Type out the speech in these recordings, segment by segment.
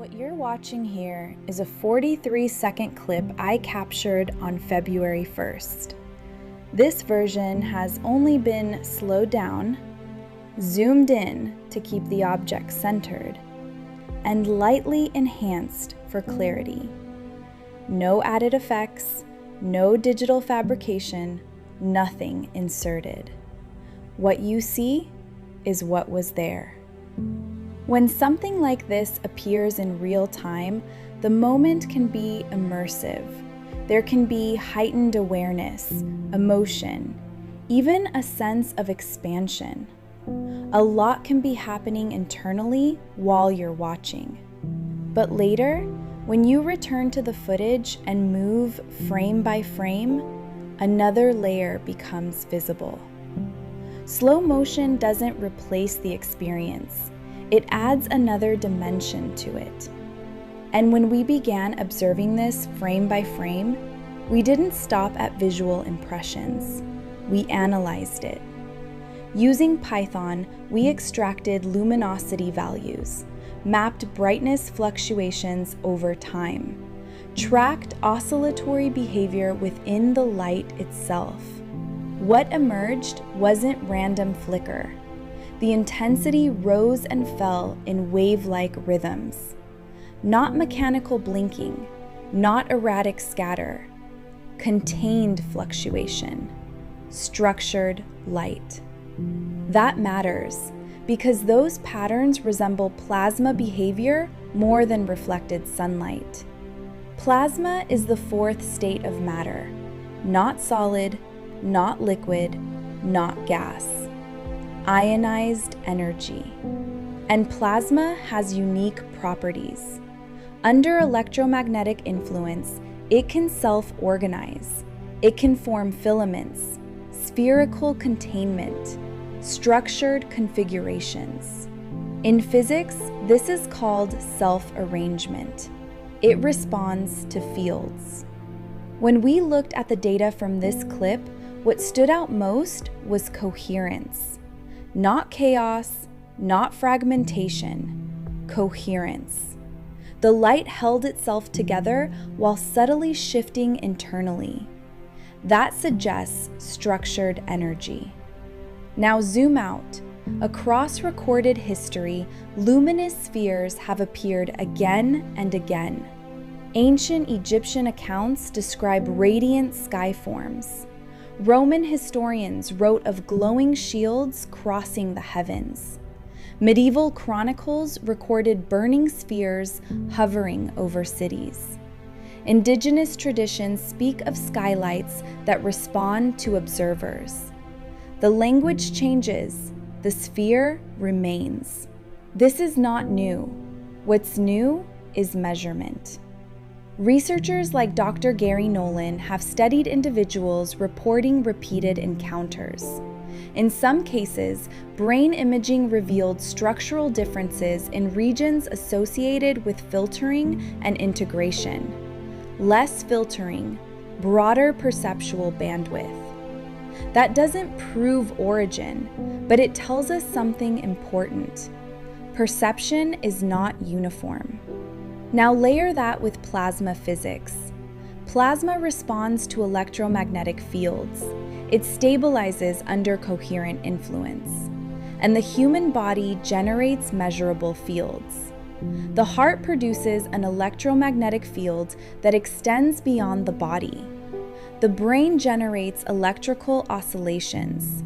What you're watching here is a 43-second clip I captured on February 1st. This version has only been slowed down, zoomed in to keep the object centered, and lightly enhanced for clarity. No added effects, no digital fabrication, nothing inserted. What you see is what was there. When something like this appears in real time, the moment can be immersive. There can be heightened awareness, emotion, even a sense of expansion. A lot can be happening internally while you're watching. But later, when you return to the footage and move frame by frame, another layer becomes visible. Slow motion doesn't replace the experience. It adds another dimension to it. And when we began observing this frame by frame, we didn't stop at visual impressions. We analyzed it. Using Python, we extracted luminosity values, mapped brightness fluctuations over time, tracked oscillatory behavior within the light itself. What emerged wasn't random flicker. The intensity rose and fell in wave-like rhythms. Not mechanical blinking, not erratic scatter. Contained fluctuation. Structured light. That matters because those patterns resemble plasma behavior more than reflected sunlight. Plasma is the fourth state of matter. Not solid, not liquid, not gas. Ionized energy. And plasma has unique properties. Under electromagnetic influence, it can self-organize. It can form filaments, spherical containment, structured configurations. In physics, this is called self-arrangement. It responds to fields. When we looked at the data from this clip, what stood out most was coherence. Not chaos, not fragmentation, coherence. The light held itself together while subtly shifting internally. That suggests structured energy. Now zoom out. Across recorded history, luminous spheres have appeared again and again. Ancient Egyptian accounts describe radiant sky forms. Roman historians wrote of glowing shields crossing the heavens. Medieval chronicles recorded burning spheres hovering over cities. Indigenous traditions speak of skylights that respond to observers. The language changes, the sphere remains. This is not new. What's new is measurement. Researchers like Dr. Gary Nolan have studied individuals reporting repeated encounters. In some cases, brain imaging revealed structural differences in regions associated with filtering and integration. Less filtering, broader perceptual bandwidth. That doesn't prove origin, but it tells us something important. Perception is not uniform. Now layer that with plasma physics. Plasma responds to electromagnetic fields. It stabilizes under coherent influence. And the human body generates measurable fields. The heart produces an electromagnetic field that extends beyond the body. The brain generates electrical oscillations.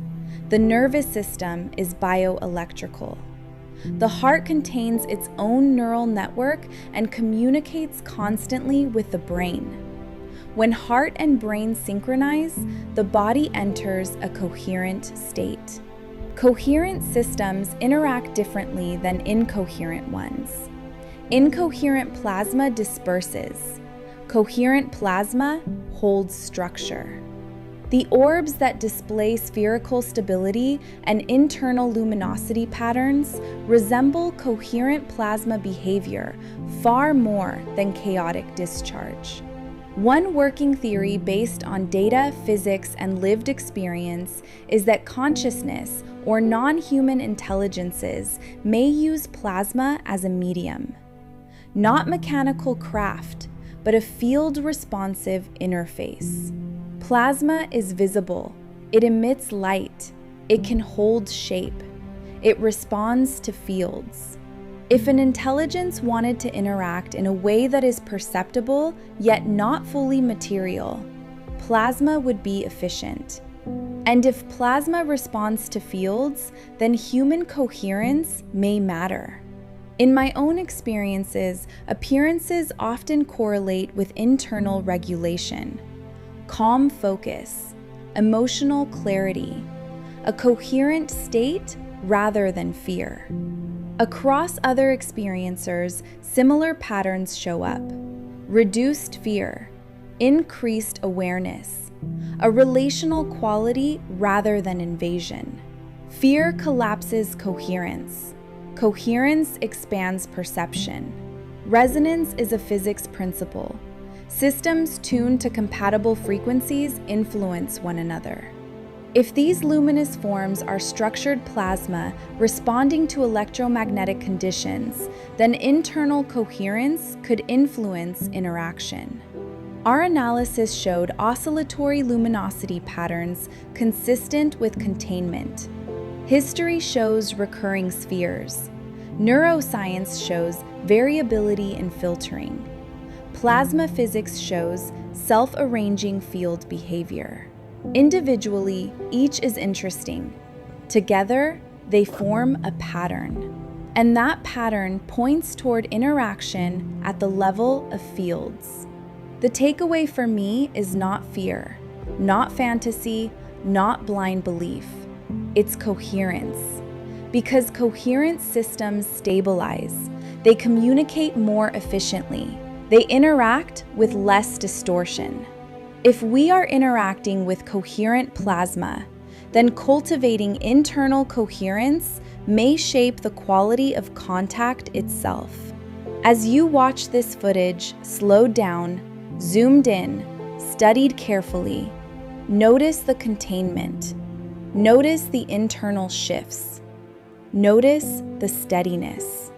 The nervous system is bioelectrical. The heart contains its own neural network and communicates constantly with the brain. When heart and brain synchronize, the body enters a coherent state. Coherent systems interact differently than incoherent ones. Incoherent plasma disperses. Coherent plasma holds structure. The orbs that display spherical stability and internal luminosity patterns resemble coherent plasma behavior far more than chaotic discharge. One working theory based on data, physics, and lived experience is that consciousness, or non-human intelligences, may use plasma as a medium. not mechanical craft, but a field-responsive interface. Plasma is visible. It emits light. It can hold shape. It responds to fields. If an intelligence wanted to interact in a way that is perceptible yet not fully material, plasma would be efficient. And if plasma responds to fields, then human coherence may matter. In my own experiences, appearances often correlate with internal regulation, calm focus, emotional clarity, a coherent state rather than fear. Across other experiencers, similar patterns show up: reduced fear, increased awareness, a relational quality rather than invasion. Fear collapses coherence. Coherence expands perception. Resonance is a physics principle. Systems tuned to compatible frequencies influence one another. If these luminous forms are structured plasma responding to electromagnetic conditions, then internal coherence could influence interaction. Our analysis showed oscillatory luminosity patterns consistent with containment. History shows recurring spheres. Neuroscience shows variability in filtering. Plasma physics shows self-arranging field behavior. Individually, each is interesting. Together, they form a pattern. And that pattern points toward interaction at the level of fields. The takeaway for me is not fear, not fantasy, not blind belief. It's coherence. Because coherent systems stabilize, they communicate more efficiently, they interact with less distortion. If we are interacting with coherent plasma, then cultivating internal coherence may shape the quality of contact itself. As you watch this footage, slowed down, zoomed in, studied carefully, notice the containment. Notice the internal shifts. Notice the steadiness.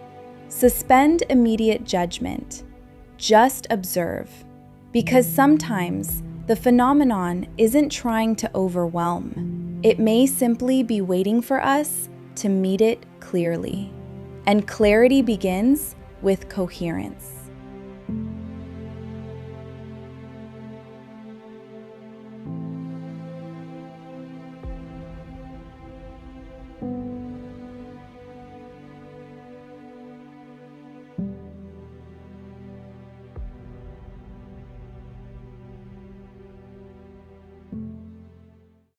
Suspend immediate judgment. Just observe. Because sometimes the phenomenon isn't trying to overwhelm. It may simply be waiting for us to meet it clearly. And clarity begins with coherence.